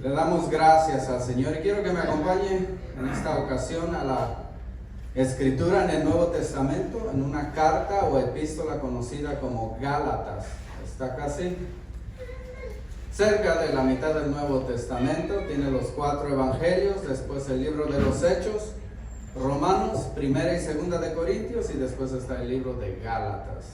Le damos gracias al Señor y quiero que me acompañe en esta ocasión a la escritura en el Nuevo Testamento, en una carta o epístola conocida como Gálatas. Está casi cerca de la mitad del Nuevo Testamento, tiene los 4 evangelios, después el libro de los Hechos, Romanos, Primera y Segunda de Corintios y después está el libro de Gálatas.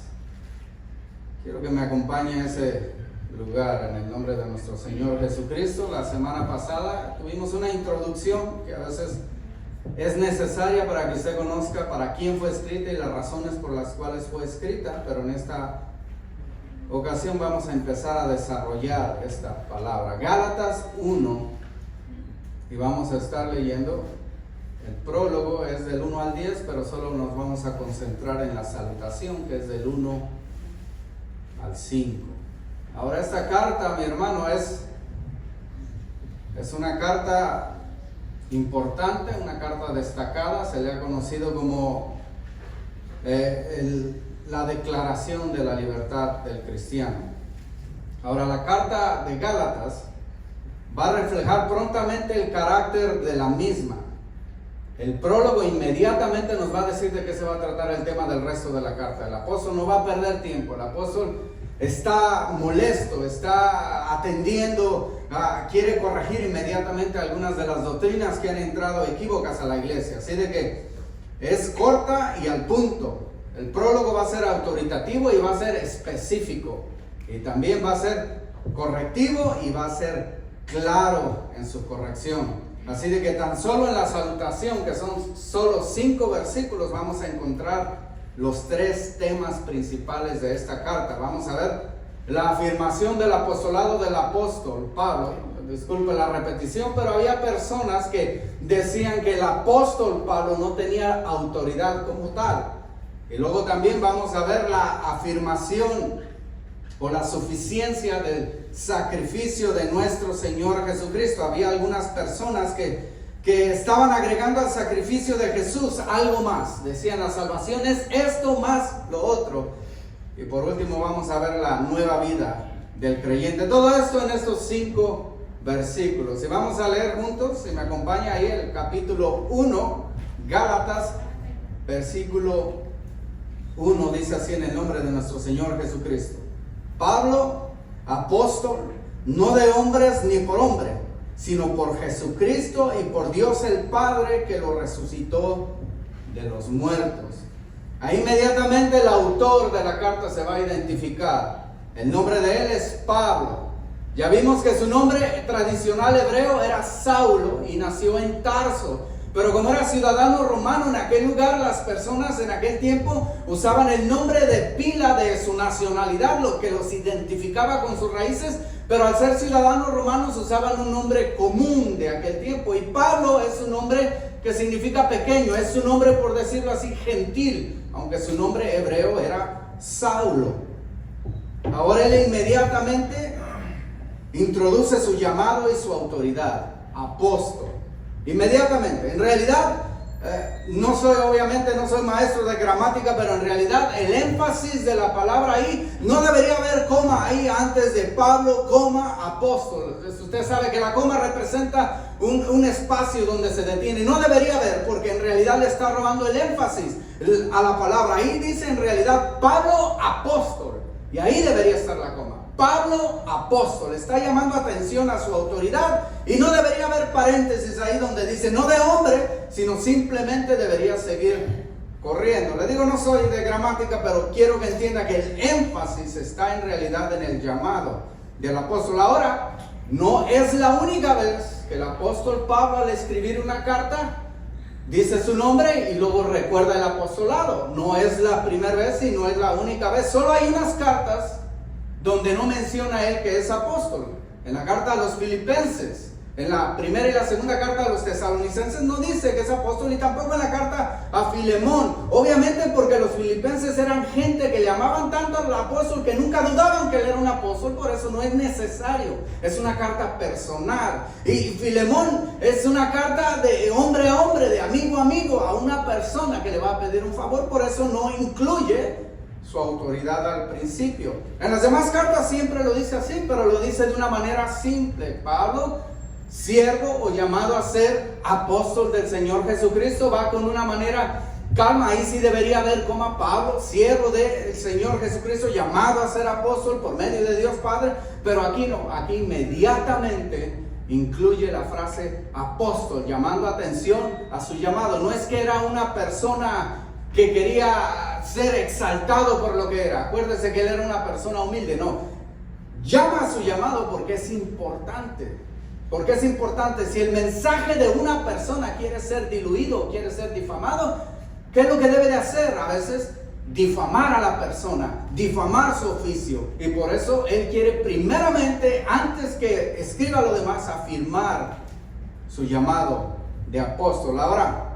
Quiero que me acompañe a ese lugar en el nombre de nuestro Señor Jesucristo. La semana pasada tuvimos una introducción que a veces es necesaria para que usted conozca para quién fue escrita y las razones por las cuales fue escrita, pero en esta ocasión vamos a empezar a desarrollar esta palabra. Gálatas 1, y vamos a estar leyendo. El prólogo es del 1 al 10, pero solo nos vamos a concentrar en la salutación, que es del 1 al 5. Ahora esta carta, mi hermano, es una carta importante, una carta destacada. Se le ha conocido como la declaración de la libertad del cristiano. Ahora la carta de Gálatas va a reflejar prontamente el carácter de la misma. El prólogo inmediatamente nos va a decir de qué se va a tratar el tema del resto de la carta. El apóstol no va a perder tiempo. El apóstol está molesto, está atendiendo, quiere corregir inmediatamente algunas de las doctrinas que han entrado equívocas a la iglesia. Así de que es corta y al punto. El prólogo va a ser autoritativo y va a ser específico. Y también va a ser correctivo y va a ser claro en su corrección. Así de que tan solo en la salutación, que son solo 5 versículos, vamos a encontrar los 3 temas principales de esta carta. Vamos a ver la afirmación del apostolado del apóstol Pablo. Disculpe la repetición, pero había personas que decían que el apóstol Pablo no tenía autoridad como tal. Y luego también vamos a ver la afirmación o la suficiencia del sacrificio de nuestro Señor Jesucristo. Había algunas personas que estaban agregando al sacrificio de Jesús algo más. Decían, la salvación es esto más lo otro. Y por último vamos a ver la nueva vida del creyente. Todo esto en estos 5 versículos. Y vamos a leer juntos, si me acompaña ahí, el capítulo 1, Gálatas, versículo 1, dice así en el nombre de nuestro Señor Jesucristo. Pablo, apóstol, no de hombres ni por hombre, sino por Jesucristo y por Dios el Padre que lo resucitó de los muertos. Ahí inmediatamente el autor de la carta se va a identificar. El nombre de él es Pablo. Ya vimos que su nombre tradicional hebreo era Saulo y nació en Tarso. Pero como era ciudadano romano en aquel lugar, las personas en aquel tiempo usaban el nombre de pila de su nacionalidad, lo que los identificaba con sus raíces. Pero al ser ciudadanos romanos usaban un nombre común de aquel tiempo. Y Pablo es un nombre que significa pequeño, es un nombre, por decirlo así, gentil, aunque su nombre hebreo era Saulo. Ahora él inmediatamente introduce su llamado y su autoridad, apóstol. Inmediatamente, en realidad, no soy maestro de gramática, pero en realidad el énfasis de la palabra ahí, no debería haber coma ahí antes de Pablo, coma, apóstol. Usted sabe que la coma representa un espacio donde se detiene. No debería haber, porque en realidad le está robando el énfasis a la palabra. Ahí dice en realidad Pablo, apóstol, y ahí debería estar la coma. Pablo, apóstol, está llamando atención a su autoridad y no debería haber paréntesis ahí donde dice no de hombre, sino simplemente debería seguir corriendo. Le digo, no soy de gramática, pero quiero que entienda que el énfasis está en realidad en el llamado del apóstol. Ahora, no es la única vez que el apóstol Pablo, al escribir una carta, dice su nombre y luego recuerda el apostolado. No es la primera vez y no es la única vez. Solo hay unas cartas donde no menciona él que es apóstol. En la carta a los Filipenses, en la primera y la segunda carta a los Tesalonicenses no dice que es apóstol, y tampoco en la carta a Filemón. Obviamente porque los filipenses eran gente que le amaban tanto al apóstol que nunca dudaban que él era un apóstol, por eso no es necesario. Es una carta personal. Y Filemón es una carta de hombre a hombre, de amigo a amigo, a una persona que le va a pedir un favor, por eso no incluye su autoridad al principio. En las demás cartas siempre lo dice así, pero lo dice de una manera simple. Pablo, siervo o llamado a ser apóstol del Señor Jesucristo, va con una manera calma. Ahí sí debería haber como a Pablo, siervo del Señor Jesucristo, llamado a ser apóstol por medio de Dios Padre, pero aquí no, aquí inmediatamente incluye la frase apóstol, llamando atención a su llamado. No es que era una persona que quería ser exaltado por lo que era. Acuérdese que él era una persona humilde, no. Llama a su llamado porque es importante. Porque es importante. Si el mensaje de una persona quiere ser diluido, quiere ser difamado, ¿qué es lo que debe de hacer? A veces difamar a la persona, difamar su oficio. Y por eso él quiere primeramente, antes que escriba lo demás, afirmar su llamado de apóstol. Ahora,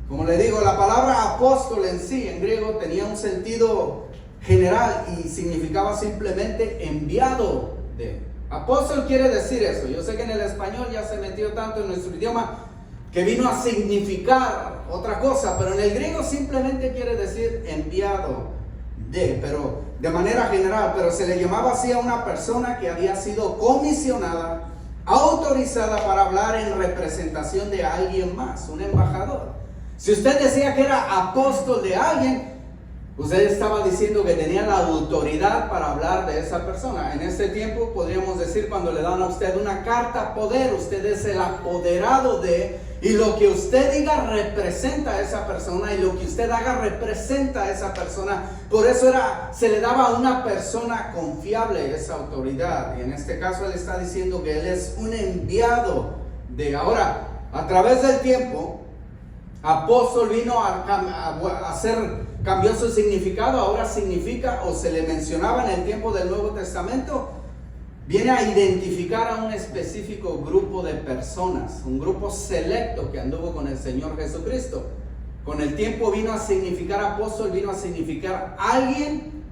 como le digo, la palabra apóstol en sí, en griego, tenía un sentido general y significaba simplemente enviado de. Apóstol quiere decir eso. Yo sé que en el español ya se metió tanto en nuestro idioma que vino a significar otra cosa, pero en el griego simplemente quiere decir enviado de, pero de manera general. Pero se le llamaba así a una persona que había sido comisionada, autorizada para hablar en representación de alguien más, un embajador. Si usted decía que era apóstol de alguien, usted estaba diciendo que tenía la autoridad para hablar de esa persona. En este tiempo podríamos decir, cuando le dan a usted una carta poder, usted es el apoderado de, y lo que usted diga representa a esa persona, y lo que usted haga representa a esa persona. Por eso se le daba a una persona confiable esa autoridad. Y en este caso él está diciendo que él es un enviado de. Ahora, a través del tiempo, apóstol vino cambió su significado. Ahora significa, o se le mencionaba en el tiempo del Nuevo Testamento, viene a identificar a un específico grupo de personas, un grupo selecto que anduvo con el Señor Jesucristo. Con el tiempo vino a significar apóstol, vino a significar alguien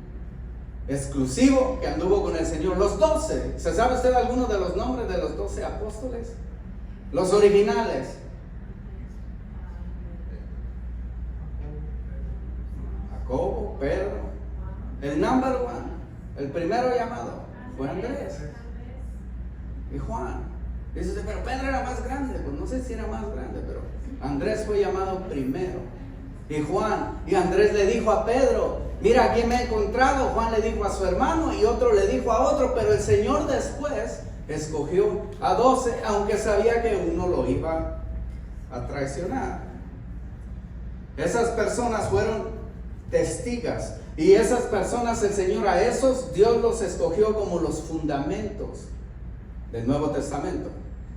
exclusivo que anduvo con el Señor. Los 12, ¿se sabe usted alguno de los nombres de los 12 apóstoles? Los originales. Jacobo, Pedro, el number one, el primero llamado fue Andrés y Juan. Dice usted, pero Pedro era más grande. Pues no sé si era más grande, pero Andrés fue llamado primero. Y Juan, y Andrés le dijo a Pedro, mira, aquí me he encontrado. Juan le dijo a su hermano y otro le dijo a otro, pero el Señor después escogió a 12, aunque sabía que uno lo iba a traicionar. Esas personas fueron testigas, y esas personas, el Señor a esos, Dios los escogió como los fundamentos del Nuevo Testamento.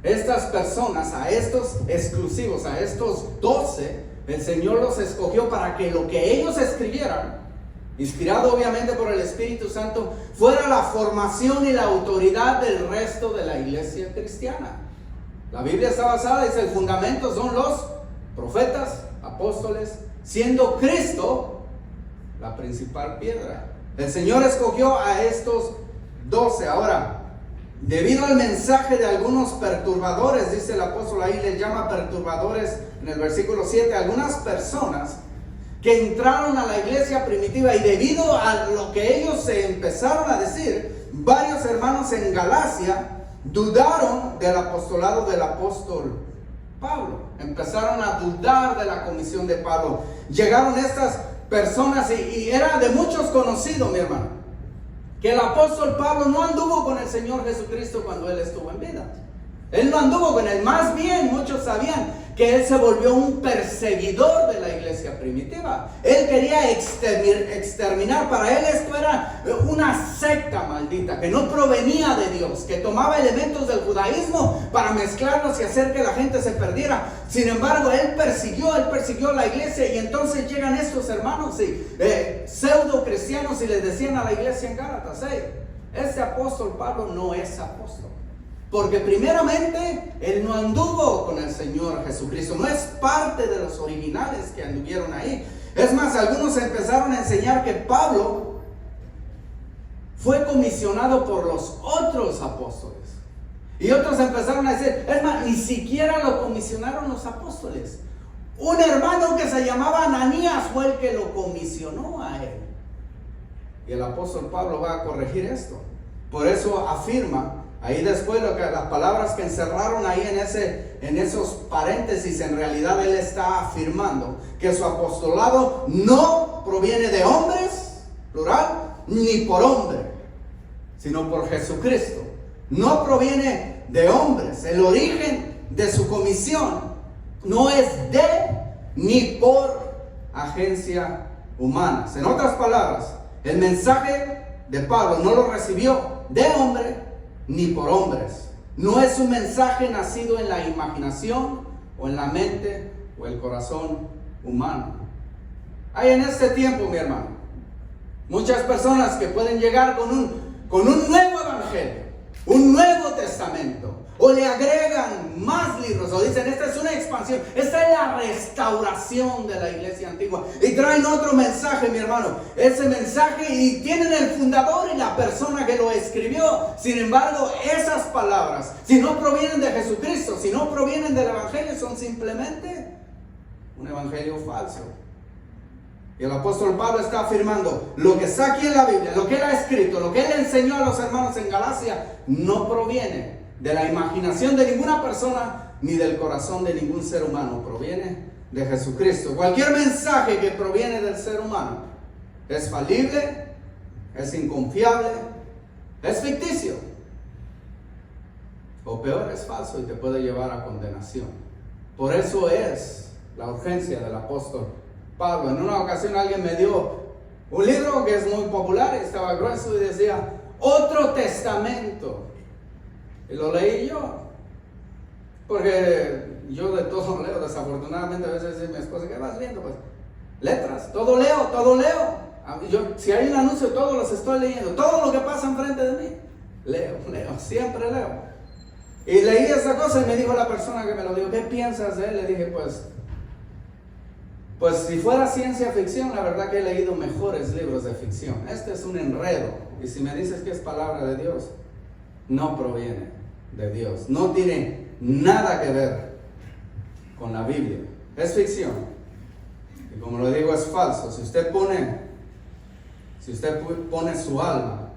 Estas personas, a estos exclusivos, a estos 12, el Señor los escogió para que lo que ellos escribieran, inspirado obviamente por el Espíritu Santo, fuera la formación y la autoridad del resto de la iglesia cristiana. La Biblia está basada, dice, el fundamento son los profetas, apóstoles, siendo Cristo la principal piedra. El Señor escogió a estos 12. Ahora, debido al mensaje de algunos perturbadores, dice el apóstol ahí, les llama perturbadores en el versículo 7, algunas personas que entraron a la iglesia primitiva, y debido a lo que ellos se empezaron a decir, varios hermanos en Galacia dudaron del apostolado del apóstol Pablo. Empezaron a dudar de la comisión de Pablo. Llegaron estas personas, y era de muchos conocido, mi hermano, que el apóstol Pablo no anduvo con el Señor Jesucristo cuando él estuvo en vida. Él no anduvo con él. Más bien, muchos sabían que él se volvió un perseguidor de la iglesia primitiva. Él quería exterminar. Para él esto era una secta maldita que no provenía de Dios, que tomaba elementos del judaísmo para mezclarlos y hacer que la gente se perdiera. Sin embargo, él persiguió la iglesia, y entonces llegan estos hermanos pseudo cristianos y les decían a la iglesia en Gálatas, este apóstol Pablo no es apóstol. Porque primeramente él no anduvo con el Señor Jesucristo, no es parte de los originales que anduvieron ahí. Es más, algunos empezaron a enseñar que Pablo fue comisionado por los otros apóstoles. Y otros empezaron a decir, es más, ni siquiera lo comisionaron los apóstoles. Un hermano que se llamaba Ananías fue el que lo comisionó a él. Y el apóstol Pablo va a corregir esto. Por eso afirma Ahí después las palabras que encerraron ahí en esos paréntesis, en realidad él está afirmando que su apostolado no proviene de hombres, plural, ni por hombre, sino por Jesucristo. No proviene de hombres. El origen de su comisión no es de ni por agencia humana. En otras palabras, el mensaje de Pablo no lo recibió de hombre ni por hombres. No es un mensaje nacido en la imaginación o en la mente o el corazón humano. Hay en este tiempo, mi hermano, muchas personas que pueden llegar con un nuevo evangelio, un nuevo testamento, o le agregan más libros, o dicen, esta es una expansión, esta es la restauración de la iglesia antigua, y traen otro mensaje, mi hermano, ese mensaje, y tienen el fundador y la persona que lo escribió. Sin embargo, esas palabras, si no provienen de Jesucristo, si no provienen del evangelio, son simplemente un evangelio falso. Y el apóstol Pablo está afirmando, lo que está aquí en la Biblia, lo que él ha escrito, lo que él enseñó a los hermanos en Galacia, no proviene de la imaginación de ninguna persona, ni del corazón de ningún ser humano. Proviene de Jesucristo. Cualquier mensaje que proviene del ser humano es falible, es inconfiable, es ficticio, o peor, es falso y te puede llevar a condenación. Por eso es la urgencia del apóstol Pablo. En una ocasión alguien me dio un libro que es muy popular, estaba grueso y decía Otro Testamento, y lo leí yo, porque yo de todo leo. Desafortunadamente a veces dice mi esposa, ¿qué vas viendo? Pues letras, todo leo. Si hay un anuncio, todos los estoy leyendo, todo lo que pasa enfrente de mí, leo, siempre leo. Y leí esa cosa y me dijo la persona que me lo dijo, ¿qué piensas de él? Le dije, pues si fuera ciencia ficción, la verdad que he leído mejores libros de ficción. Este es un enredo. Y si me dices que es palabra de Dios, no proviene de Dios. No tiene nada que ver con la Biblia. Es ficción. Y como lo digo, es falso. Si usted pone su alma,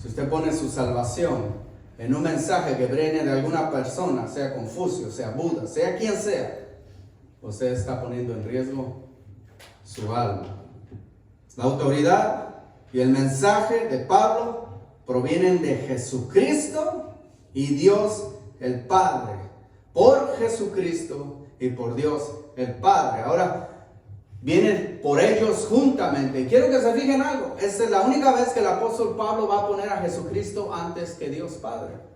si usted pone su salvación en un mensaje que viene de alguna persona, sea Confucio, sea Buda, sea quien sea, usted está poniendo en riesgo su alma. La autoridad y el mensaje de Pablo provienen de Jesucristo y Dios el Padre. Por Jesucristo y por Dios el Padre. Ahora, vienen por ellos juntamente. Quiero que se fijen algo. Esta es la única vez que el apóstol Pablo va a poner a Jesucristo antes que Dios Padre.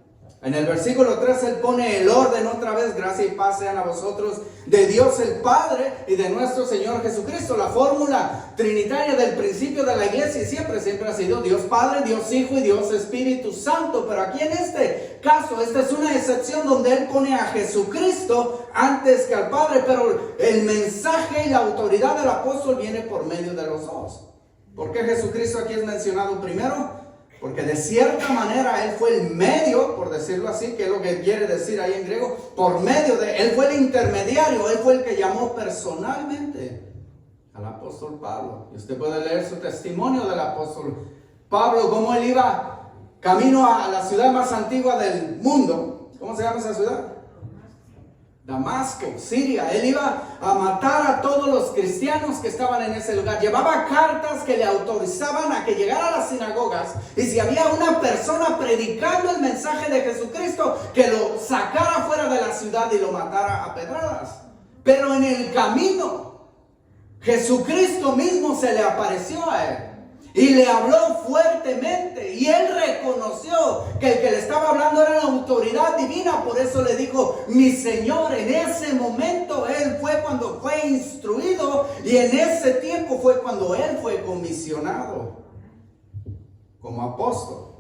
En el versículo 3 él pone el orden otra vez: gracia y paz sean a vosotros de Dios el Padre y de nuestro Señor Jesucristo. La fórmula trinitaria del principio de la iglesia siempre ha sido Dios Padre, Dios Hijo y Dios Espíritu Santo. Pero aquí en este caso, esta es una excepción donde él pone a Jesucristo antes que al Padre. Pero el mensaje y la autoridad del apóstol viene por medio de los dos. ¿Por qué Jesucristo aquí es mencionado primero? Porque de cierta manera él fue el medio, por decirlo así, que es lo que quiere decir ahí en griego, por medio de, él fue el intermediario, él fue el que llamó personalmente al apóstol Pablo. Y usted puede leer su testimonio del apóstol Pablo, cómo él iba camino a la ciudad más antigua del mundo. ¿Cómo se llama esa ciudad? Damasco, Siria. Él iba a matar a todos los cristianos que estaban en ese lugar. Llevaba cartas que le autorizaban a que llegara a las sinagogas, y si había una persona predicando el mensaje de Jesucristo, que lo sacara fuera de la ciudad y lo matara a pedradas. Pero en el camino, Jesucristo mismo se le apareció a él y le habló fuertemente, y él reconoció que el que le estaba hablando era la autoridad divina. Por eso le dijo mi Señor. En ese momento él fue cuando fue instruido, y en ese tiempo fue cuando él fue comisionado como apóstol.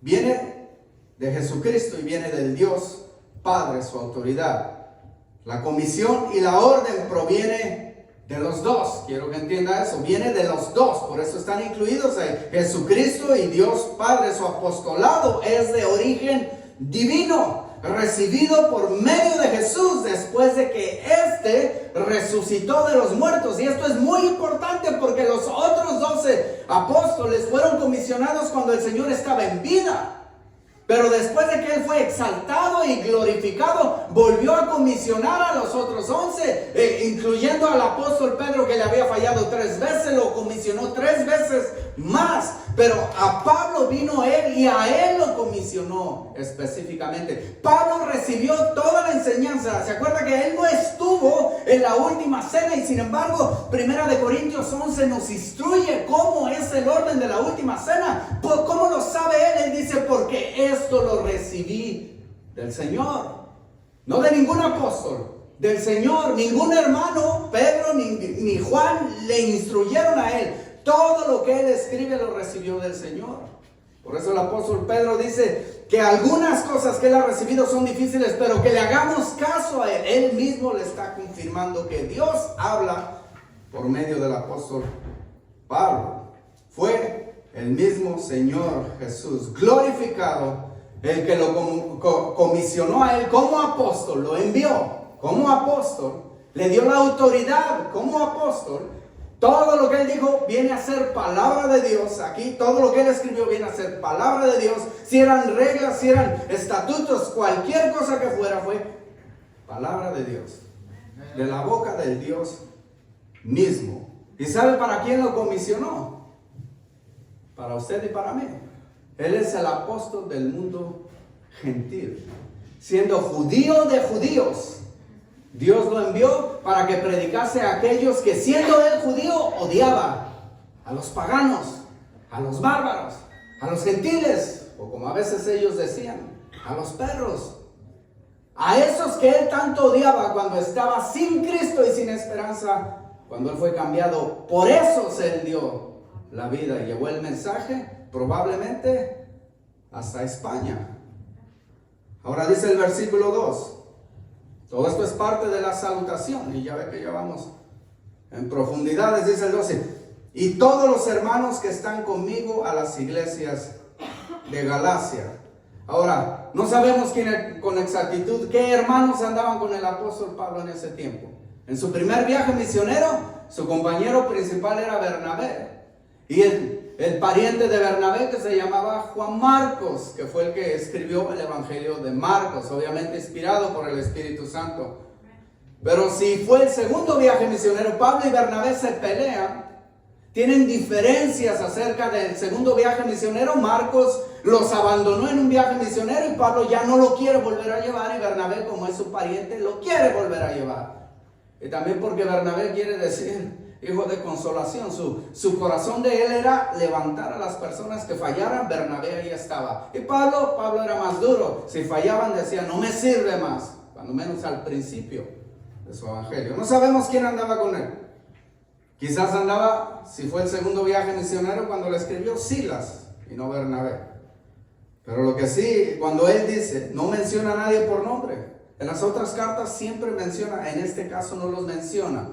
Viene de Jesucristo y viene del Dios Padre su autoridad. La comisión y la orden proviene de los dos. Quiero que entienda eso. Viene de los dos. Por eso están incluidos ahí. Jesucristo y Dios Padre. Su apostolado es de origen divino, recibido por medio de Jesús después de que éste resucitó de los muertos. Y esto es muy importante porque los otros 12 apóstoles fueron comisionados cuando el Señor estaba en vida. Pero después de que él fue exaltado y glorificado, volvió a comisionar a los otros 11, incluyendo al apóstol Pedro, que le había fallado 3 veces, lo comisionó 3 veces más. Pero a Pablo vino él y a él lo comisionó específicamente. Pablo recibió toda la enseñanza. ¿Se acuerda que él no estuvo en la última cena? Y sin embargo, 1 Corintios 11 nos instruye cómo es el orden de la última cena. ¿Cómo lo sabe él? Él dice, porque esto lo recibí del Señor. No de ningún apóstol, del Señor. Ningún hermano, Pedro ni Juan, le instruyeron a él. Todo lo que él escribe lo recibió del Señor. Por eso el apóstol Pedro dice que algunas cosas que él ha recibido son difíciles, pero que le hagamos caso a él. Él mismo le está confirmando que Dios habla por medio del apóstol Pablo. Fue el mismo Señor Jesús glorificado el que lo comisionó a él como apóstol, lo envió como apóstol, le dio la autoridad como apóstol. Todo lo que él dijo viene a ser palabra de Dios. Aquí todo lo que él escribió viene a ser palabra de Dios. Si eran reglas, si eran estatutos, cualquier cosa que fuera, fue palabra de Dios. De la boca del Dios mismo. ¿Y sabe para quién lo comisionó? Para usted y para mí. Él es el apóstol del mundo gentil. Siendo judío de judíos, Dios lo envió para que predicase a aquellos que, siendo él judío, odiaba a los paganos, a los bárbaros, a los gentiles, o como a veces ellos decían, a los perros. A esos que él tanto odiaba cuando estaba sin Cristo y sin esperanza, cuando él fue cambiado. Por eso él dio la vida y llevó el mensaje probablemente hasta España. Ahora dice el versículo 2. Todo esto es parte de la salutación. Y ya ve que ya vamos en profundidades. Dice el 12. Y todos los hermanos que están conmigo a las iglesias de Galacia. Ahora, no sabemos con exactitud qué hermanos andaban con el apóstol Pablo en ese tiempo. En su primer viaje misionero, su compañero principal era Bernabé. Y el pariente de Bernabé, que se llamaba Juan Marcos, que fue el que escribió el Evangelio de Marcos, obviamente inspirado por el Espíritu Santo. Pero si fue el segundo viaje misionero, Pablo y Bernabé se pelean, tienen diferencias acerca del segundo viaje misionero. Marcos los abandonó en un viaje misionero y Pablo ya no lo quiere volver a llevar, y Bernabé, como es su pariente, lo quiere volver a llevar. Y también porque Bernabé quiere decir hijo de consolación. Su corazón de él era levantar a las personas que fallaran. Bernabé ahí estaba. Y Pablo era más duro. Si fallaban decía, no me sirve más. Cuando menos al principio de su evangelio. No sabemos quién andaba con él. Quizás andaba, si fue el segundo viaje misionero, cuando le escribió, Silas y no Bernabé. Pero lo que sí, cuando él dice, no menciona a nadie por nombre. En las otras cartas siempre menciona, en este caso no los menciona.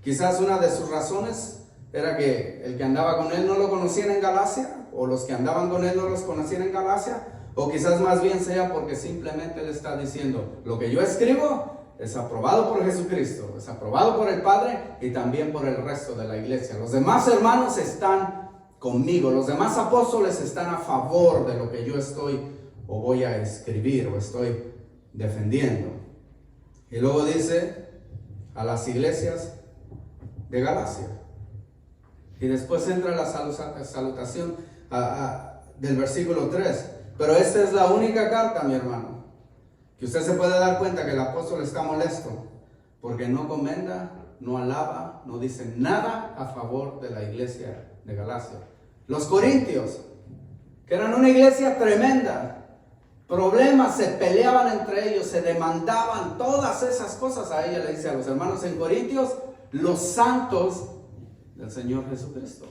Quizás una de sus razones era que el que andaba con él no lo conocían en Galacia, o los que andaban con él no los conocían en Galacia, o quizás más bien sea porque simplemente le está diciendo, lo que yo escribo es aprobado por Jesucristo, es aprobado por el Padre y también por el resto de la iglesia. Los demás hermanos están conmigo, los demás apóstoles están a favor de lo que yo estoy o voy a escribir o estoy defendiendo. Y luego dice a las iglesias de Galacia. Y después entra la salutación del versículo 3. Pero esta es la única carta, mi hermano, que usted se puede dar cuenta que el apóstol está molesto, porque no comenda, no alaba, no dice nada a favor de la iglesia de Galacia. Los corintios, que eran una iglesia tremenda, problemas, se peleaban entre ellos, se demandaban, todas esas cosas. A ella le dice a los hermanos en Corintios, los santos del Señor Jesucristo.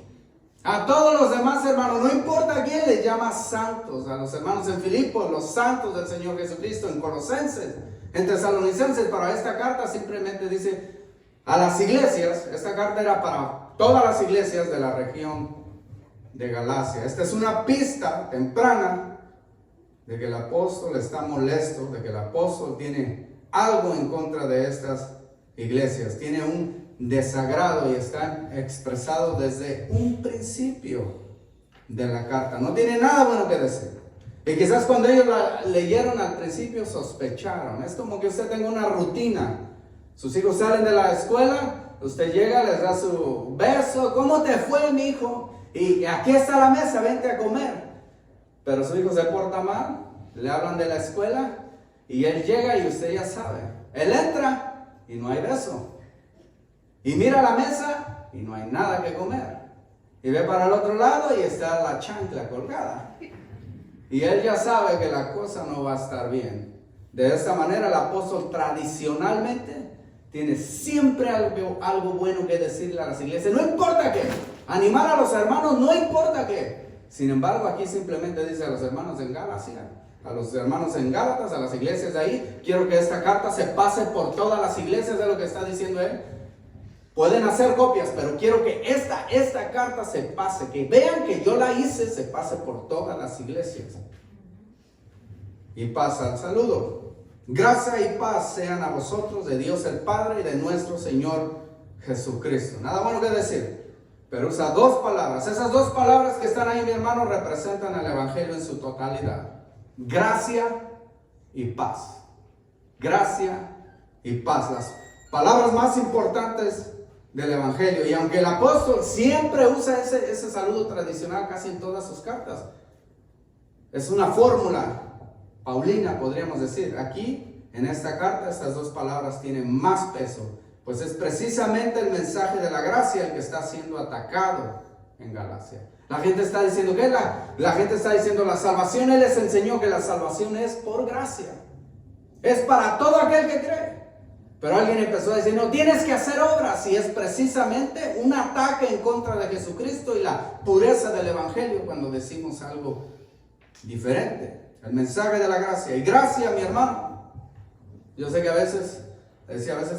A todos los demás hermanos, no importa quién les llama santos. A los hermanos en Filipos, los santos del Señor Jesucristo. En Colosenses, en Tesalonicenses. Para esta carta simplemente dice a las iglesias. Esta carta era para todas las iglesias de la región de Galacia. Esta es una pista temprana de que el apóstol está molesto, de que el apóstol tiene algo en contra de estas iglesias, tiene un desagrado, y está expresado desde un principio de la carta. No tiene nada bueno que decir. Y quizás cuando ellos la leyeron al principio sospecharon. Es como que usted tenga una rutina. Sus hijos salen de la escuela, usted llega, les da su beso. ¿Cómo te fue, mi hijo? Y aquí está la mesa, vente a comer. Pero su hijo se porta mal, le hablan de la escuela y él llega y usted ya sabe. Él entra y no hay beso. Y mira la mesa y no hay nada que comer. Y ve para el otro lado y está la chancla colgada. Y él ya sabe que la cosa no va a estar bien. De esta manera el apóstol tradicionalmente tiene siempre algo bueno que decirle a las iglesias. No importa qué. Animar a los hermanos no importa qué. Sin embargo, aquí simplemente dice a los hermanos en Galacia, a los hermanos en Gálatas, a las iglesias de ahí, quiero que esta carta se pase por todas las iglesias de lo que está diciendo él. Pueden hacer copias, pero quiero que esta carta se pase, que vean que yo la hice, se pase por todas las iglesias. Y pasa el saludo. Gracia y paz sean a vosotros de Dios el Padre y de nuestro Señor Jesucristo. Nada bueno que decir. Pero usa dos palabras. Esas dos palabras que están ahí, mi hermano, representan el Evangelio en su totalidad. Gracia y paz. Gracia y paz. Las palabras más importantes del Evangelio. Y aunque el apóstol siempre usa ese saludo tradicional casi en todas sus cartas, es una fórmula paulina, podríamos decir. Aquí, en esta carta, estas dos palabras tienen más peso. Pues es precisamente el mensaje de la gracia el que está siendo atacado en Galacia. La gente está diciendo que la gente está diciendo la salvación. Él les enseñó que la salvación es por gracia. Es para todo aquel que cree. Pero alguien empezó a decir, no, tienes que hacer obras. Y es precisamente un ataque en contra de Jesucristo y la pureza del Evangelio cuando decimos algo diferente. El mensaje de la gracia. Y gracia, mi hermano. Yo sé que a veces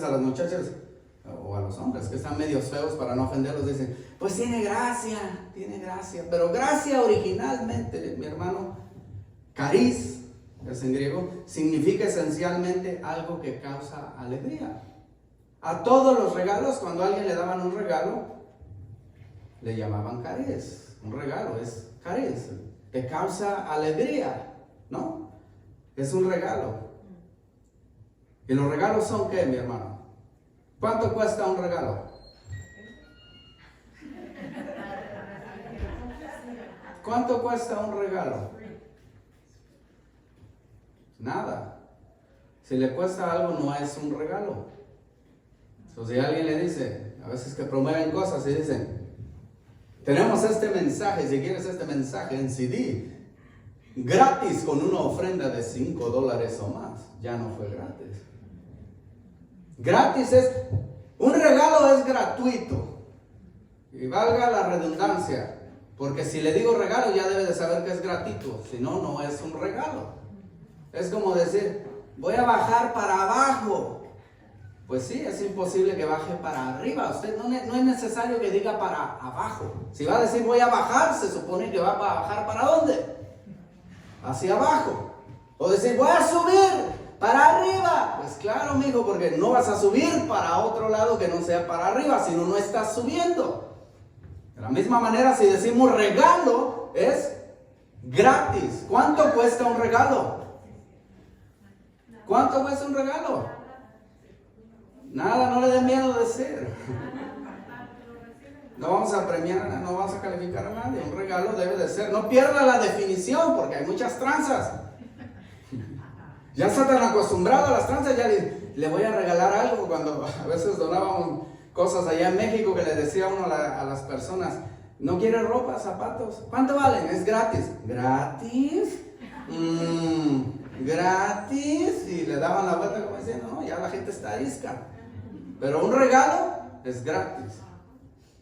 a las muchachas o a los hombres que están medios feos para no ofenderlos, dicen, pues tiene gracia. Pero gracia originalmente, mi hermano, cariz, es en griego, significa esencialmente algo que causa alegría. A todos los regalos, cuando a alguien le daban un regalo, le llamaban cariz. Un regalo es cariz, que causa alegría, ¿no? Es un regalo. ¿Y los regalos son qué, mi hermano? ¿Cuánto cuesta un regalo? ¿Cuánto cuesta un regalo? Nada. Si le cuesta algo, no es un regalo. Entonces, si alguien le dice, a veces que promueven cosas y dicen, tenemos este mensaje, si quieres este mensaje en CD, gratis con una ofrenda de $5 o más, ya no fue gratis. Gratis es, un regalo es gratuito. Y valga la redundancia, porque si le digo regalo ya debe de saber que es gratuito, si no, no es un regalo. Es como decir, voy a bajar para abajo. Pues sí, es imposible que baje para arriba. Usted no es necesario que diga para abajo. Si va a decir voy a bajar, se supone que va a bajar ¿para dónde? Hacia abajo. O decir voy a subir para arriba. Pues claro, mijo, porque no vas a subir para otro lado que no sea para arriba, si no, no estás subiendo. De la misma manera, si decimos regalo, es gratis. ¿Cuánto cuesta un regalo? ¿Cuánto cuesta un regalo? Nada, no le dé miedo decir. No vamos a premiar, no vamos a calificar a nadie. Un regalo debe de ser. No pierda la definición porque hay muchas tranzas. Ya está tan acostumbrado a las tranzas, ya le voy a regalar algo. Cuando a veces donábamos cosas allá en México, que le decía uno a las personas, ¿no quiere ropa, zapatos? ¿Cuánto valen? Es gratis. ¿Gratis? Gratis. Y le daban la vuelta como diciendo, no, ya la gente está arisca. Pero un regalo es gratis.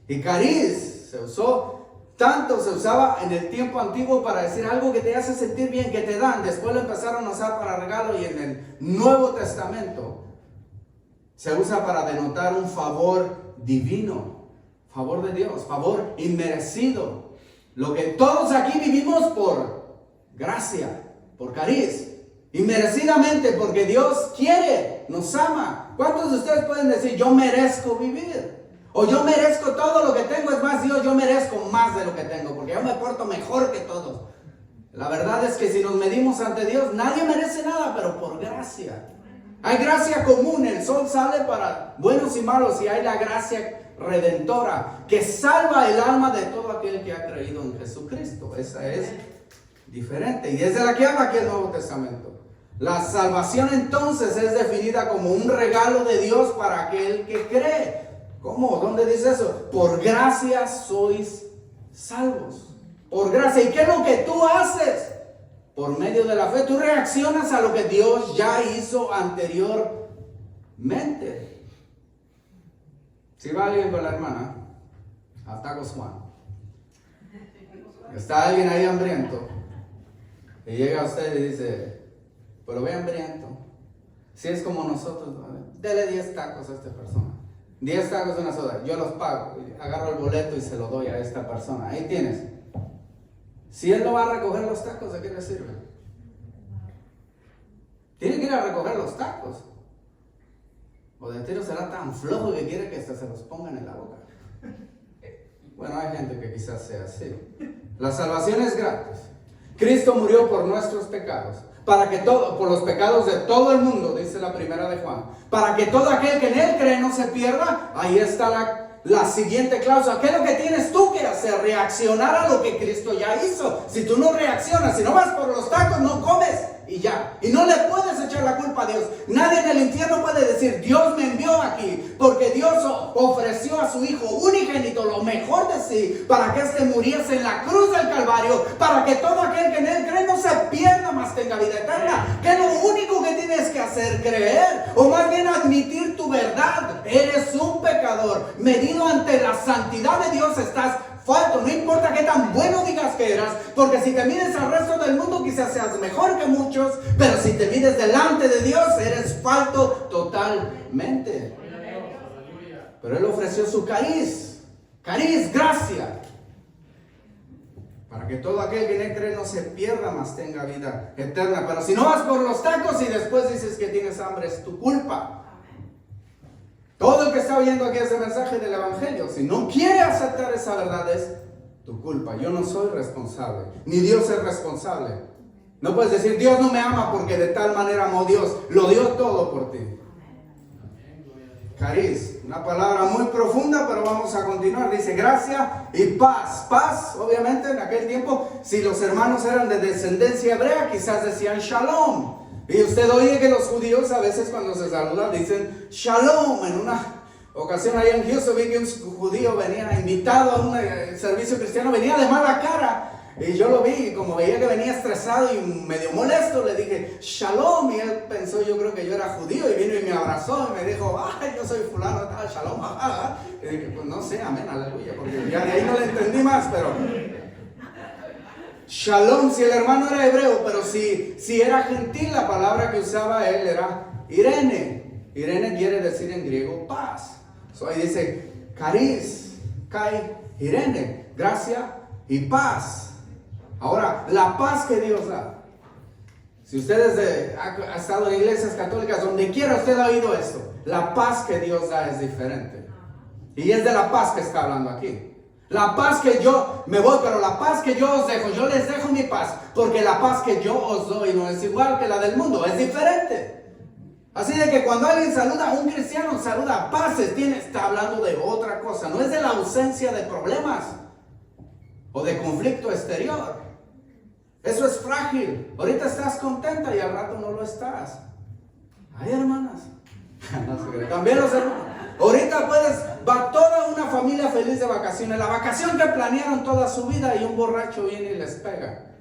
Y cariz se usaba en el tiempo antiguo para decir algo que te hace sentir bien, que te dan. Después lo empezaron a usar para regalo, y en el Nuevo Testamento se usa para denotar un favor divino, favor de Dios, favor inmerecido. Lo que todos aquí vivimos por gracia, por cariz, inmerecidamente, porque Dios quiere, nos ama. ¿Cuántos de ustedes pueden decir, yo merezco vivir? O yo merezco todo lo que tengo? Es más, Dios, yo merezco más de lo que tengo, porque yo me porto mejor que todos. La verdad es que si nos medimos ante Dios, nadie merece nada, pero por gracia. Hay gracia común, el sol sale para buenos y malos, y hay la gracia redentora que salva el alma de todo aquel que ha creído en Jesucristo. Esa es diferente, y es de la que habla aquí el Nuevo Testamento. La salvación entonces es definida como un regalo de Dios para aquel que cree. ¿Cómo? ¿Dónde dice eso? Por gracia sois salvos. Por gracia. ¿Y qué es lo que tú haces? Por medio de la fe. Tú reaccionas a lo que Dios ya hizo anteriormente. Si va alguien con la hermana a Tacos Juan, está alguien ahí hambriento, y llega a usted y dice, pero ve hambriento, si es como nosotros, dele 10 tacos a esta persona, 10 tacos de una soda, yo los pago, agarro el boleto y se lo doy a esta persona, ahí tienes. Si él no va a recoger los tacos, ¿de qué le sirve? Tiene que ir a recoger los tacos. O de tiro será tan flojo que quiere que hasta se los pongan en la boca. Bueno, hay gente que quizás sea así. La salvación es gratis. Cristo murió por nuestros pecados, para que por los pecados de todo el mundo, dice la primera de Juan, para que todo aquel que en él cree no se pierda. Ahí está la siguiente cláusula. ¿Qué es lo que tienes tú que hacer? Reaccionar a lo que Cristo ya hizo. Si tú no reaccionas, si no vas por los tacos, no comes y ya. Y no le puedes echar la culpa a Dios. Nadie en el infierno puede decir, Dios me envió aquí, porque Dios ofreció a su Hijo unigénito, lo mejor de sí, para que éste muriese en la cruz del Calvario, para que todo aquel que en él cree no se pierda, mas tenga vida eterna. Que lo único que tienes que hacer, creer, o más bien admitir tu verdad. Eres un pecador, medido ante la santidad de Dios estás falto. No importa qué tan bueno digas que eras, porque si te mides al resto del mundo quizás seas mejor que muchos, pero si te mides delante de Dios eres falto totalmente. Pero Él ofreció su cariz, gracia, para que todo aquel que en él cree no se pierda, mas tenga vida eterna. Pero si no vas por los tacos y después dices que tienes hambre, es tu culpa. Todo el que está oyendo aquí ese mensaje del Evangelio, si no quiere aceptar esa verdad, es tu culpa. Yo no soy responsable, ni Dios es responsable. No puedes decir, Dios no me ama porque de tal manera amó Dios. Lo dio todo por ti. Cariz, una palabra muy profunda, pero vamos a continuar. Dice gracia y paz. Paz, obviamente, en aquel tiempo, si los hermanos eran de descendencia hebrea, quizás decían shalom. Y usted oye que los judíos a veces cuando se saludan dicen shalom. En una ocasión allá en Houston vi que un judío venía invitado a un servicio cristiano, venía de mala cara. Y yo lo vi y como veía que venía estresado y medio molesto, le dije shalom. Y él pensó, yo creo que yo era judío, y vino y me abrazó y me dijo, ay, yo soy fulano, shalom. Y dije, pues no sé, amén, aleluya, porque ya de ahí no le entendí más, pero shalom, si el hermano era hebreo, pero si era gentil, la palabra que usaba él era Irene. Irene quiere decir en griego paz. Ahí dice cariz, kai, Irene, gracia y paz. Ahora, la paz que Dios da. Si usted ha estado en iglesias católicas, donde quiera usted ha oído esto, la paz que Dios da es diferente. Y es de la paz que está hablando aquí. La paz que yo me voy, pero la paz que yo os dejo, yo les dejo mi paz, porque la paz que yo os doy no es igual que la del mundo, es diferente. Así de que cuando alguien saluda a un cristiano, saluda paz, está hablando de otra cosa, no es de la ausencia de problemas o de conflicto exterior. Eso es frágil. Ahorita estás contenta y al rato no lo estás. Ay, hermanas. También los hermanos. Ahorita va toda una familia feliz de vacaciones, la vacación que planearon toda su vida, y un borracho viene y les pega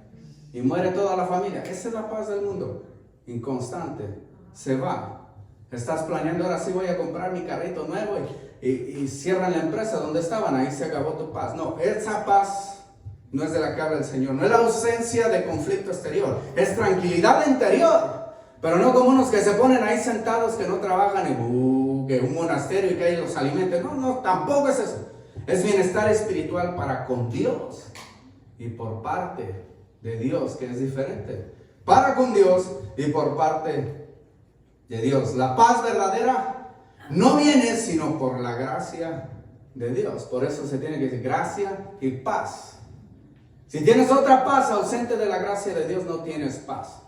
y muere toda la familia. Esa es la paz del mundo, inconstante, se va. Estás planeando, ahora sí voy a comprar mi carrito nuevo, y cierran la empresa donde estaban, ahí se acabó tu paz. No, esa paz no es de la que habla el Señor, no es la ausencia de conflicto exterior, es tranquilidad interior. Pero no como unos que se ponen ahí sentados, que no trabajan, y que un monasterio y que ahí los alimenten. No, tampoco es eso. Es bienestar espiritual para con Dios y por parte de Dios, que es diferente. Para con Dios y por parte de Dios. La paz verdadera no viene sino por la gracia de Dios. Por eso se tiene que decir gracia y paz. Si tienes otra paz ausente de la gracia de Dios, no tienes paz.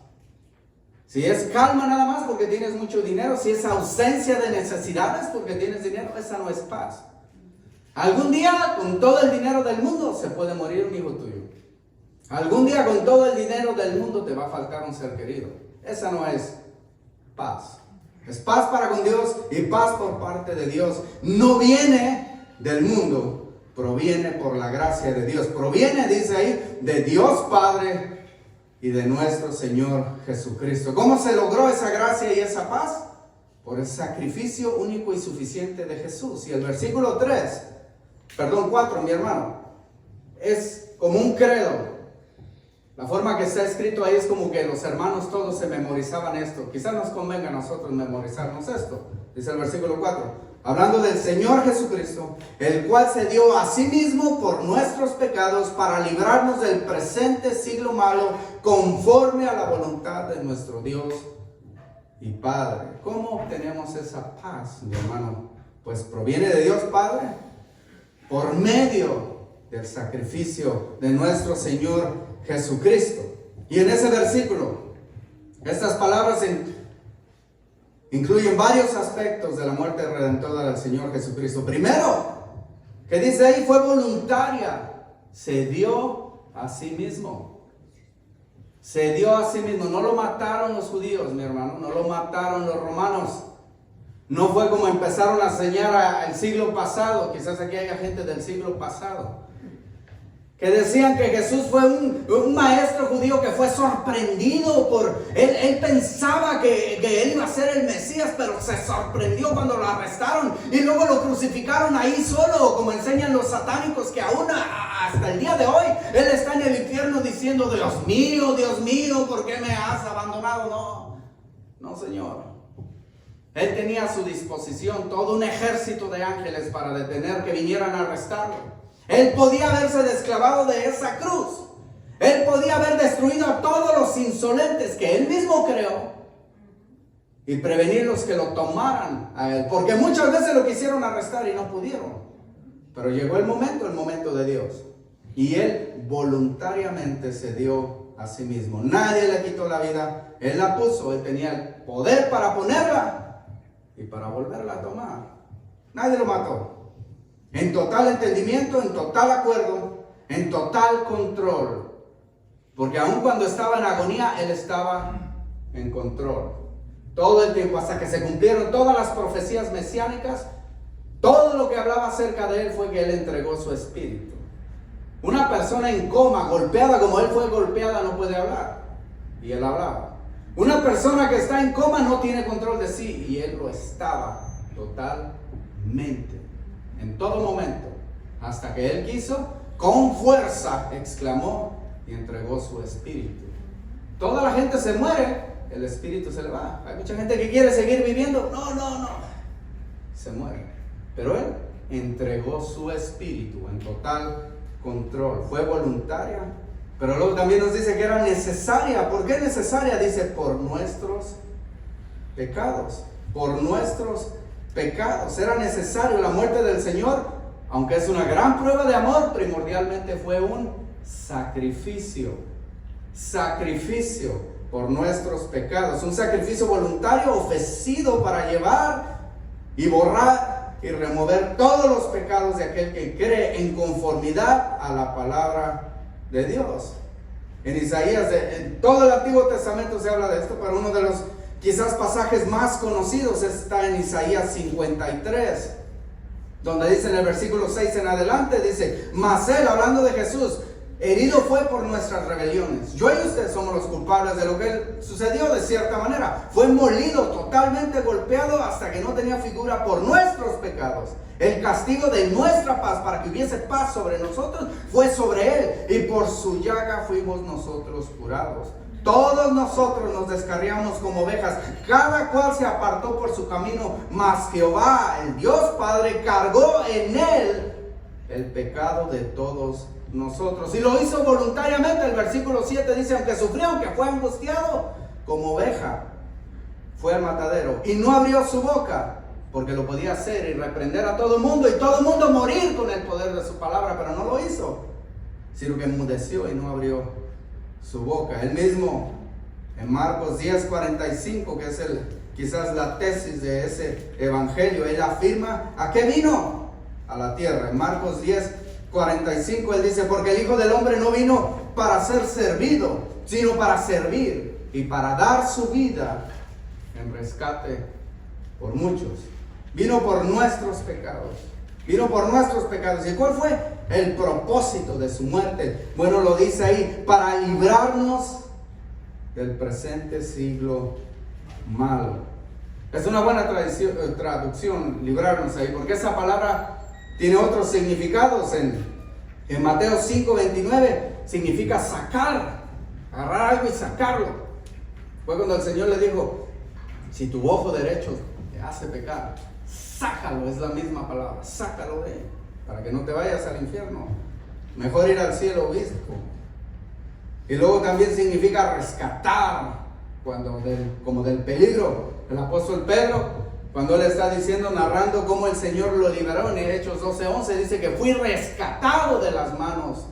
Si es calma nada más porque tienes mucho dinero, si es ausencia de necesidades porque tienes dinero, esa no es paz. Algún día con todo el dinero del mundo se puede morir un hijo tuyo. Algún día con todo el dinero del mundo te va a faltar un ser querido. Esa no es paz. Es paz para con Dios y paz por parte de Dios. No viene del mundo, proviene por la gracia de Dios. Proviene, dice ahí, de Dios Padre y de nuestro Señor Jesucristo. ¿Cómo se logró esa gracia y esa paz? Por el sacrificio único y suficiente de Jesús. Y el versículo 4, mi hermano, es como un credo. La forma que está escrito ahí es como que los hermanos todos se memorizaban esto. Quizás nos convenga a nosotros memorizarnos esto. Dice el versículo 4, hablando del Señor Jesucristo, el cual se dio a sí mismo por nuestros pecados para librarnos del presente siglo malo, conforme a la voluntad de nuestro Dios y Padre. ¿Cómo obtenemos esa paz, mi hermano? Pues proviene de Dios Padre, por medio del sacrificio de nuestro Señor Jesucristo. Y en ese versículo, estas palabras incluyen varios aspectos de la muerte redentora del Señor Jesucristo. Primero, que dice ahí, fue voluntaria, se dio a sí mismo. Se dio a sí mismo. No lo mataron los judíos, mi hermano, no lo mataron los romanos. No fue como empezaron a enseñar el siglo pasado. Quizás aquí haya gente del siglo pasado que decían que Jesús fue un maestro judío que fue sorprendido por... Él pensaba que él iba a ser el Mesías, pero se sorprendió cuando lo arrestaron y luego lo crucificaron ahí solo, como enseñan los satánicos, que aún hasta el día de hoy él está en el infierno diciendo, Dios mío, ¿por qué me has abandonado? No, Señor. Él tenía a su disposición todo un ejército de ángeles para detener que vinieran a arrestarlo. Él podía haberse desclavado de esa cruz. Él podía haber destruido a todos los insolentes que él mismo creó y prevenir los que lo tomaran a él. Porque muchas veces lo quisieron arrestar y no pudieron. Pero llegó el momento de Dios. Y él voluntariamente se dio a sí mismo. Nadie le quitó la vida. Él la puso. Él tenía el poder para ponerla y para volverla a tomar. Nadie lo mató. En total entendimiento, en total acuerdo, en total control. Porque aun cuando estaba en agonía, él estaba en control. Todo el tiempo, hasta que se cumplieron todas las profecías mesiánicas, todo lo que hablaba acerca de él fue que él entregó su espíritu. Una persona en coma, golpeada como él fue golpeada, no puede hablar. Y él hablaba. Una persona que está en coma no tiene control de sí. Y él lo estaba totalmente. En todo momento, hasta que él quiso, con fuerza, exclamó y entregó su espíritu. Toda la gente se muere, el espíritu se le va. Hay mucha gente que quiere seguir viviendo. No. Se muere. Pero él entregó su espíritu en total control. Fue voluntaria, pero luego también nos dice que era necesaria. ¿Por qué necesaria? Dice, por nuestros pecados. Por nuestros pecados. Era necesario la muerte del Señor, aunque es una gran prueba de amor, primordialmente fue un sacrificio por nuestros pecados, un sacrificio voluntario ofrecido para llevar y borrar y remover todos los pecados de aquel que cree en conformidad a la palabra de Dios. En Isaías, en todo el Antiguo Testamento se habla de esto, pero uno de los quizás pasajes más conocidos está en Isaías 53, donde dice en el versículo 6 en adelante, dice, mas él, hablando de Jesús, herido fue por nuestras rebeliones. Yo y usted somos los culpables de lo que sucedió de cierta manera. Fue molido, totalmente golpeado hasta que no tenía figura por nuestros pecados. El castigo de nuestra paz para que hubiese paz sobre nosotros fue sobre él, y por su llaga fuimos nosotros curados. Todos nosotros nos descarriamos como ovejas, cada cual se apartó por su camino, mas Jehová, el Dios Padre, cargó en él el pecado de todos nosotros. Y lo hizo voluntariamente. El versículo 7 dice, aunque sufrió, aunque fue angustiado, como oveja, fue al matadero y no abrió su boca, porque lo podía hacer y reprender a todo el mundo y todo el mundo morir con el poder de su palabra, pero no lo hizo. sino que enmudeció y no abrió su boca. Él mismo, en Marcos 10:45, que es quizás la tesis de ese evangelio, él afirma: ¿a qué vino? A la tierra. En Marcos 10:45 él dice: porque el Hijo del Hombre no vino para ser servido, sino para servir y para dar su vida en rescate por muchos. Vino por nuestros pecados. Vino por nuestros pecados. ¿Y cuál fue el propósito de su muerte? Bueno, lo dice ahí: para librarnos del presente siglo malo. Es una buena traducción, librarnos ahí, porque esa palabra tiene otros significados. En Mateo 5:29 significa sacar, agarrar algo y sacarlo. Fue cuando el Señor le dijo: si tu ojo derecho te hace pecar, sácalo. Es la misma palabra, sácalo de él, para que no te vayas al infierno. Mejor ir al cielo obispo. Y luego también significa rescatar, como del peligro. El apóstol Pedro, cuando él está diciendo, narrando cómo el Señor lo liberó en Hechos 12:11, dice que fui rescatado de las manos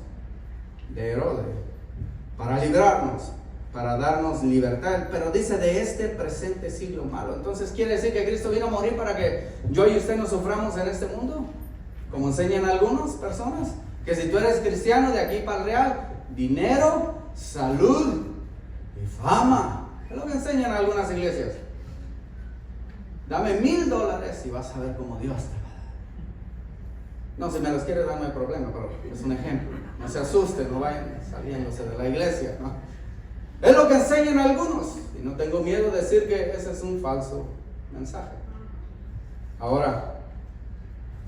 de Herodes, para librarnos, para darnos libertad, pero dice de este presente siglo malo. Entonces quiere decir que Cristo vino a morir para que yo y usted no suframos en este mundo, como enseñan algunas personas, que si tú eres cristiano, de aquí para el real, dinero, salud y fama. Es lo que enseñan algunas iglesias. Dame $1,000 y vas a ver cómo Dios te va a dar. No, si me los quieres dar no hay problema, pero es un ejemplo. No se asusten, no vayan saliéndose de la iglesia, ¿no? Es lo que enseñan algunos, y no tengo miedo de decir que ese es un falso mensaje. Ahora,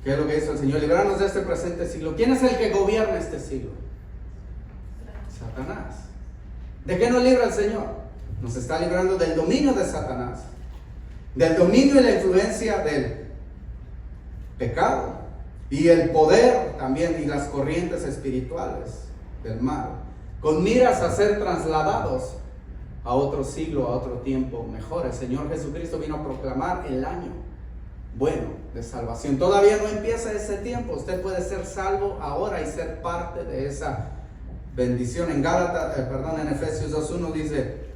¿qué es lo que hizo el Señor? Librarnos de este presente siglo. ¿Quién es el que gobierna este siglo? Satanás. ¿De qué nos libra el Señor? Nos está librando del dominio de Satanás, del dominio y la influencia del pecado y el poder también y las corrientes espirituales del mal, con miras a ser trasladados a otro siglo, a otro tiempo mejor. El Señor Jesucristo vino a proclamar el año bueno de salvación. Todavía no empieza ese tiempo. Usted puede ser salvo ahora y ser parte de esa bendición. En en Efesios 2:1 dice: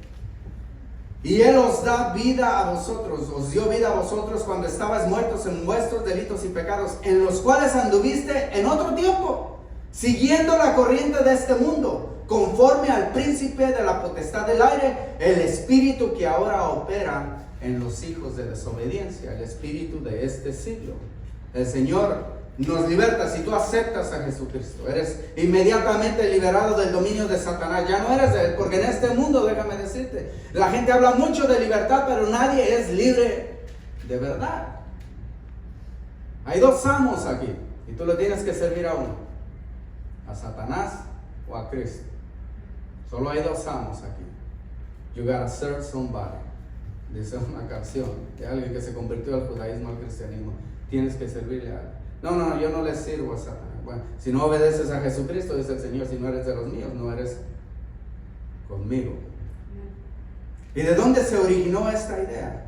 y Él os da vida a vosotros, os dio vida a vosotros cuando estabais muertos en vuestros delitos y pecados, en los cuales anduviste en otro tiempo, siguiendo la corriente de este mundo, conforme al príncipe de la potestad del aire, el espíritu que ahora opera en los hijos de desobediencia, el espíritu de este siglo. El Señor nos liberta. Si tú aceptas a Jesucristo, eres inmediatamente liberado del dominio de Satanás. Ya no eres de él, porque en este mundo, déjame decirte, la gente habla mucho de libertad, pero nadie es libre de verdad. Hay dos amos aquí, y tú le tienes que servir a uno: a Satanás o a Cristo. Solo hay dos amos aquí. You gotta serve somebody. Dice una canción de alguien que se convirtió al judaísmo, al cristianismo. Tienes que servirle a él. No, yo no le sirvo a Satanás. Bueno, si no obedeces a Jesucristo, dice el Señor, si no eres de los míos, no eres conmigo. ¿Y de dónde se originó esta idea?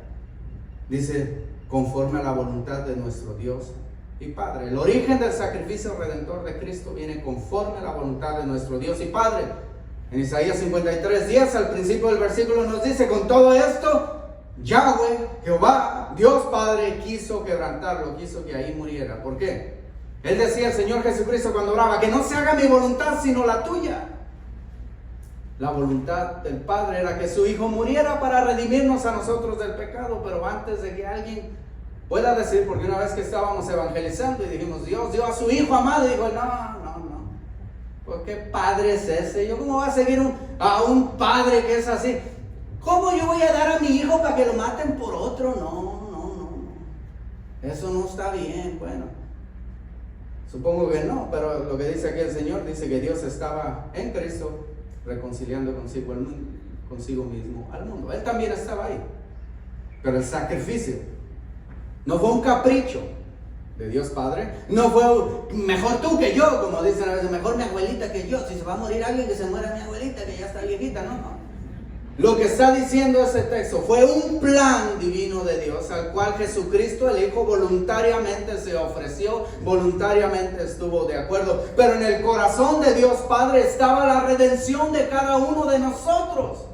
Dice: conforme a la voluntad de nuestro Dios y Padre. El origen del sacrificio redentor de Cristo viene conforme a la voluntad de nuestro Dios y Padre. En Isaías 53:10, al principio del versículo, nos dice: con todo esto, Yahweh, Jehová, Dios Padre, quiso quebrantarlo, quiso que ahí muriera. ¿Por qué? Él decía, el Señor Jesucristo, cuando oraba: que no se haga mi voluntad sino la tuya. La voluntad del Padre era que su Hijo muriera para redimirnos a nosotros del pecado. Pero antes de que alguien pueda decir, porque una vez que estábamos evangelizando y dijimos: Dios dio a su Hijo amado, y dijo: no. ¿Por qué padre es ese? ¿Yo cómo voy a seguir a un padre que es así? ¿Cómo yo voy a dar a mi hijo para que lo maten por otro? No. Eso no está bien. Bueno, supongo que no, pero lo que dice aquí el Señor, dice que Dios estaba en Cristo reconciliando consigo mismo al mundo. Él también estaba ahí. Pero el sacrificio no fue un capricho de Dios Padre. No fue mejor tú que yo, como dicen a veces, mejor mi abuelita que yo. Si se va a morir alguien, que se muera mi abuelita, que ya está viejita. No. Lo que está diciendo ese texto fue un plan divino de Dios al cual Jesucristo el Hijo voluntariamente se ofreció, voluntariamente estuvo de acuerdo. Pero en el corazón de Dios Padre estaba la redención de cada uno de nosotros.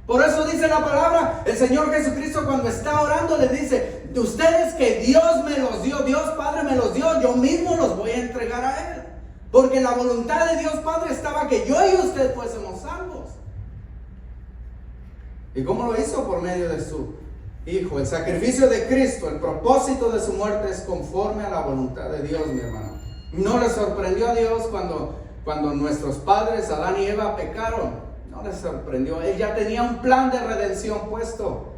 Por eso dice la palabra, el Señor Jesucristo cuando está orando le dice, de ustedes que Dios me los dio, Dios Padre me los dio, yo mismo los voy a entregar a Él. Porque la voluntad de Dios Padre estaba que yo y usted fuésemos salvos. ¿Y cómo lo hizo? Por medio de su Hijo. El sacrificio de Cristo, el propósito de su muerte es conforme a la voluntad de Dios, mi hermano. No le sorprendió a Dios cuando nuestros padres, Adán y Eva, pecaron. No le sorprendió. Él ya tenía un plan de redención puesto.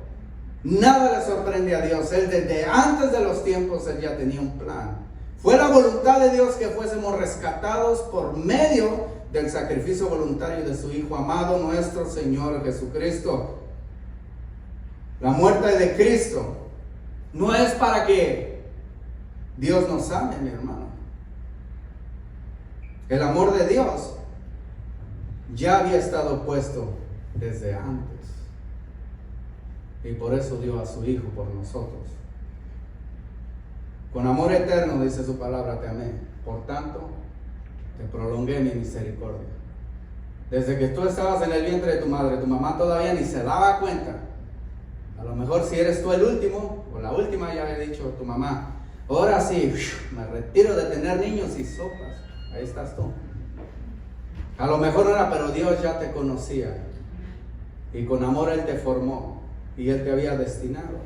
Nada le sorprende a Dios. Él desde antes de los tiempos, Él ya tenía un plan. Fue la voluntad de Dios que fuésemos rescatados por medio del sacrificio voluntario de su Hijo amado, nuestro Señor Jesucristo. La muerte de Cristo no es para que Dios nos ame, mi hermano. El amor de Dios ya había estado puesto desde antes. Y por eso dio a su Hijo por nosotros. Con amor eterno, dice su palabra, te amé. Por tanto, te prolongué mi misericordia. Desde que tú estabas en el vientre de tu madre, tu mamá todavía ni se daba cuenta. A lo mejor si eres tú el último, o la última, ya había dicho tu mamá, ahora sí, me retiro de tener niños y sopas. Ahí estás tú. A lo mejor no era, pero Dios ya te conocía. Y con amor Él te formó. Y Él te había destinado.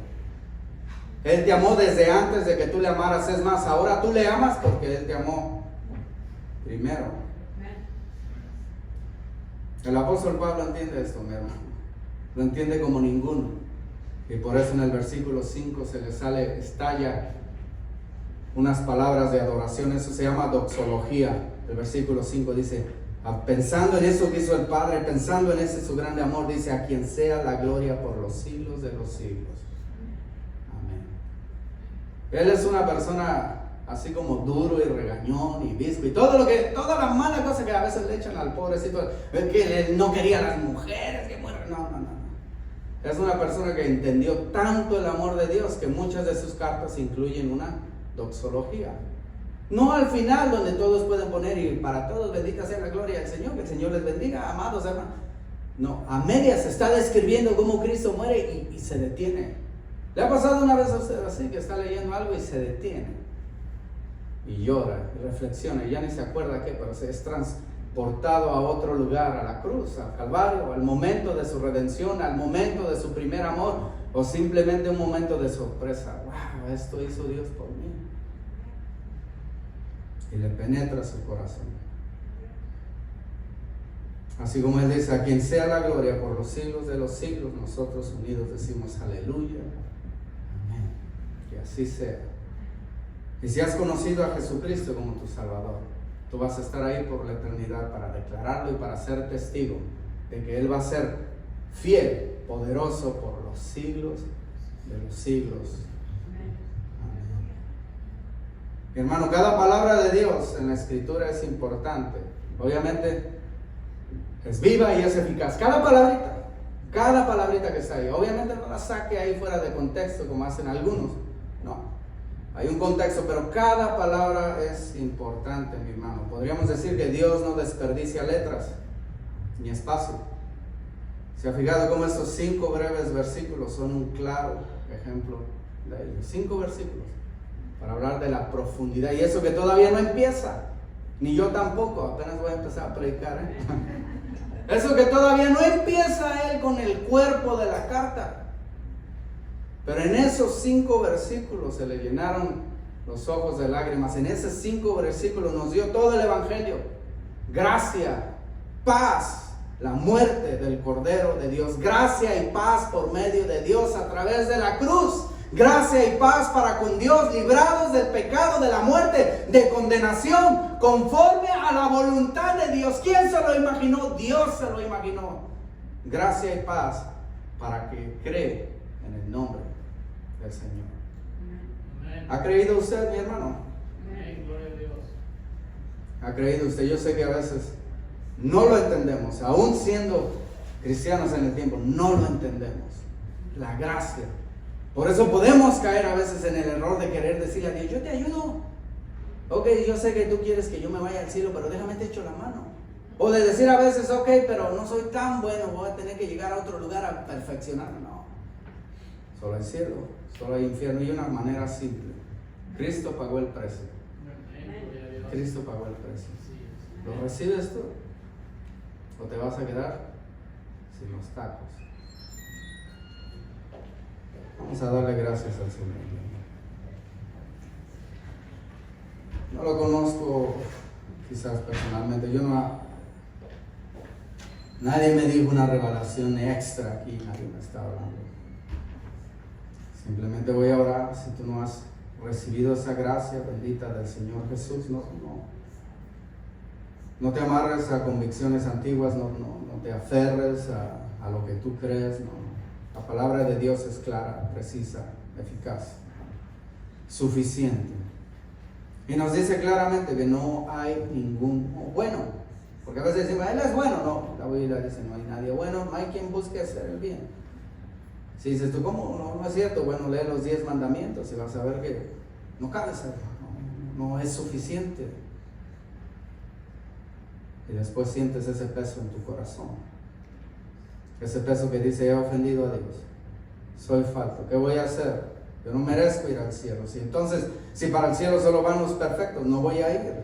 Él te amó desde antes de que tú le amaras. Es más, ahora tú le amas porque Él te amó primero. El apóstol Pablo entiende esto, mi hermano. Lo entiende como ninguno. Y por eso en el versículo 5 se le sale, estalla unas palabras de adoración. Eso se llama doxología. El versículo 5 dice, pensando en eso que hizo el Padre, pensando en ese su grande amor, dice, a quien sea la gloria por los siglos de los siglos. Amén. Él es una persona así como duro y regañón y visco y toda la mala cosa que a veces le echan al pobrecito, que él no quería a las mujeres, que mueren. No. Es una persona que entendió tanto el amor de Dios que muchas de sus cartas incluyen una doxología. No al final donde todos pueden poner y para todos bendita sea la gloria del Señor, que el Señor les bendiga, amados hermanos. No, a medias está describiendo cómo Cristo muere y se detiene. ¿Le ha pasado una vez a usted así que está leyendo algo y se detiene? Y llora, y reflexiona, y ya ni se acuerda qué, pero se es transportado a otro lugar, a la cruz, al Calvario, al momento de su redención, al momento de su primer amor, o simplemente un momento de sorpresa. ¡Wow! Esto hizo Dios por mí. Y le penetra su corazón. Así como Él dice, a quien sea la gloria por los siglos de los siglos, nosotros unidos decimos aleluya, amén. Que así sea. Y si has conocido a Jesucristo como tu Salvador, tú vas a estar ahí por la eternidad para declararlo y para ser testigo de que Él va a ser fiel, poderoso por los siglos de los siglos. Mi hermano, cada palabra de Dios en la Escritura es importante. Obviamente es viva y es eficaz. Cada palabrita que está ahí. Obviamente no la saque ahí fuera de contexto como hacen algunos. No, hay un contexto, pero cada palabra es importante, mi hermano. Podríamos decir que Dios no desperdicia letras ni espacio. ¿Se ha fijado cómo estos 5 breves versículos son un claro ejemplo de ello? 5 versículos para hablar de la profundidad, y eso que todavía no empieza, ni yo tampoco, apenas voy a empezar a predicar, eso que todavía no empieza Él con el cuerpo de la carta, pero en esos 5 versículos se le llenaron los ojos de lágrimas. En esos 5 versículos nos dio todo el evangelio: gracia, paz, la muerte del Cordero de Dios, gracia y paz por medio de Dios a través de la cruz. Gracia y paz para con Dios, librados del pecado, de la muerte, de condenación, conforme a la voluntad de Dios. ¿Quién se lo imaginó? Dios se lo imaginó. Gracia y paz para que cree en el nombre del Señor. Amén. ¿Ha creído usted, mi hermano? Amén. Gloria a Dios. ¿Ha creído usted? Yo sé que a veces no lo entendemos, aún siendo cristianos en el tiempo no lo entendemos. La gracia. Por eso podemos caer a veces en el error de querer decirle a Dios, yo te ayudo. Ok, yo sé que tú quieres que yo me vaya al cielo, pero déjame te echo la mano. O de decir a veces, ok, pero no soy tan bueno, voy a tener que llegar a otro lugar a perfeccionarme. No. Solo hay cielo, solo hay infierno y una manera simple. Cristo pagó el precio. Cristo pagó el precio. ¿Lo recibes tú? ¿O te vas a quedar sin los tacos? Vamos a darle gracias al Señor. No lo conozco quizás personalmente. Nadie me dijo una revelación extra aquí, nadie me está hablando. Simplemente voy a orar. Si tú no has recibido esa gracia bendita del Señor Jesús, no te amarres a convicciones antiguas, no te aferres a lo que tú crees. La palabra de Dios es clara, precisa, eficaz, suficiente. Y nos dice claramente que no hay ningún bueno. Porque a veces decimos, Él es bueno. No, la Biblia dice, no hay nadie bueno, no hay quien busque hacer el bien. Si dices tú, ¿cómo? No es cierto. Bueno, lee los 10 mandamientos y vas a ver que no cabe ser, no es suficiente. Y después sientes ese peso en tu corazón. Ese peso que dice, he ofendido a Dios. Soy falto. ¿Qué voy a hacer? Yo no merezco ir al cielo. Si para el cielo solo van los perfectos, no voy a ir.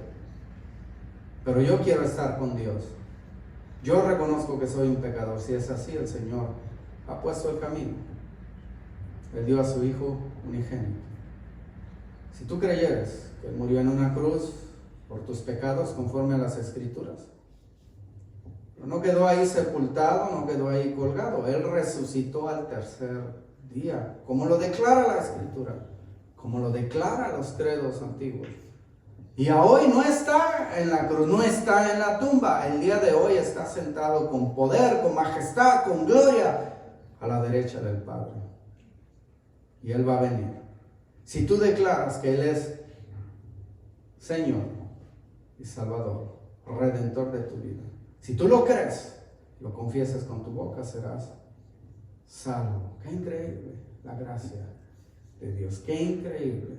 Pero yo quiero estar con Dios. Yo reconozco que soy un pecador. Si es así, el Señor ha puesto el camino. Él dio a su Hijo unigénito. Si tú creyeres que Él murió en una cruz por tus pecados conforme a las Escrituras, pero no quedó ahí sepultado, no quedó ahí colgado. Él resucitó al tercer día, como lo declara la Escritura, como lo declara los credos antiguos. Y hoy no está en la cruz, no está en la tumba. El día de hoy está sentado con poder, con majestad, con gloria a la derecha del Padre. Y Él va a venir. Si tú declaras que Él es Señor y Salvador, Redentor de tu vida, si tú lo crees, lo confiesas con tu boca, serás salvo. Qué increíble la gracia de Dios. Qué increíble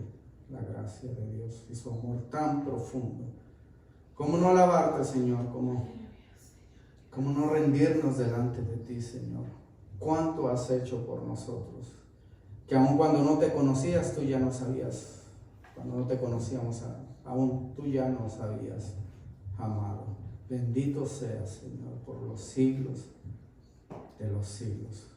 la gracia de Dios y su amor tan profundo. ¿Cómo no alabarte, Señor? ¿Cómo no rendirnos delante de ti, Señor? ¿Cuánto has hecho por nosotros? Que aun cuando no te conocías, tú ya no sabías. Cuando no te conocíamos, aún tú ya nos habías amado. Bendito seas, Señor, por los siglos de los siglos.